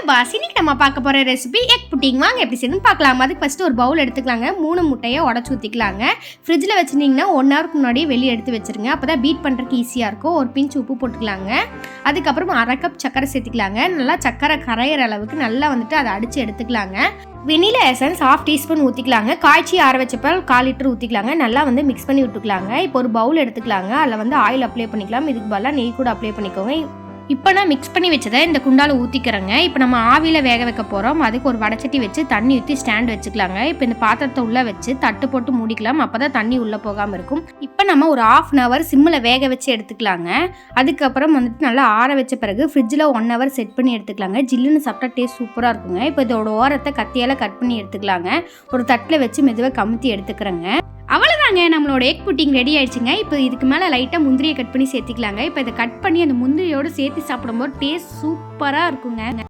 Pass, இன்னைக்கு நம்ம பார்க்க போகிற ரெசிபி எக் புட்டிங். வாங்க எப்படி செய்யணும்னு பார்க்கலாம். அதுக்கு ஃபஸ்ட்டு ஒரு பவுல் எடுத்துக்கலாங்க. 3 முட்டையை உடச்சி ஊற்றிக்கலாங்க. ஃப்ரிட்ஜில் வச்சுருந்தீங்கன்னா 1 ஹவருக்கு முன்னாடியே வெளியே எடுத்து வச்சுருங்க. அப்போ தான் பீட் பண்ணுறதுக்கு ஈஸியாக இருக்கும். ஒரு பிஞ்ச் உப்பு போட்டுக்கலாங்க. அதுக்கப்புறம் 1/2 கப் சக்கரை சேர்த்துக்கலாங்க. நல்லா சக்கரை கரையிற அளவுக்கு நல்லா வந்துட்டு அதை அடித்து எடுத்துக்கலாங்க. வெனிலா எசன்ஸ் 1/2 டீஸ்பூன் ஊற்றிக்கலாங்க. காய்ச்சி ஆற வச்சப்பால் 1/4 லிட்டர் ஊற்றிக்கலாங்க. நல்லா வந்து மிக்ஸ் பண்ணி விட்டுக்கலாங்க. இப்போ ஒரு பவுல் எடுத்துக்கலாங்க. அதில் வந்து ஆயில் அப்ளை பண்ணிக்கலாம். இதுக்கு பதிலாக நெய் கூட அப்ளை பண்ணிக்கோங்க. இப்போ நான் மிக்ஸ் பண்ணி வச்சதை இந்த குண்டால ஊற்றிக்கிறேங்க. இப்போ நம்ம ஆவியில் வேக வைக்க போகிறோம். அதுக்கு ஒரு வடச்சட்டி வச்சு தண்ணி ஊற்றி ஸ்டாண்ட் வச்சுக்கலாங்க. இப்போ இந்த பாத்திரத்தை உள்ளே வச்சு தட்டு போட்டு மூடிக்கலாம். அப்போ தான் தண்ணி உள்ளே போகாமல் இருக்கும். இப்போ நம்ம ஒரு 1/2 ஹவர் சிம்மில் வேக வச்சு எடுத்துக்கலாங்க. அதுக்கப்புறம் வந்துட்டு நல்லா ஆற வச்ச பிறகு ஃப்ரிட்ஜில் 1 ஹவர் செட் பண்ணி எடுத்துக்கலாங்க. ஜில்லுன்னு சாப்பிட்டா டேஸ்ட் சூப்பராக இருக்குங்க. இப்போ இதோட ஓரத்தை கத்தியால் கட் பண்ணி எடுத்துக்கலாங்க. ஒரு தட்டில் வச்சு மெதுவாக கமுத்தி எடுத்துக்கிறேங்க. அவ்வளோதாங்க, நம்மளோட எக் புட்டிங் ரெடி ஆயிடுச்சுங்க. இப்போ இதுக்கு மேலே லைட்டாக முந்திரியை கட் பண்ணி சேர்த்துக்கலாங்க. இப்போ இதை கட் பண்ணி அந்த முந்திரியோடு சேர்த்து சாப்பிடும்போது டேஸ்ட் சூப்பராக இருக்குங்க.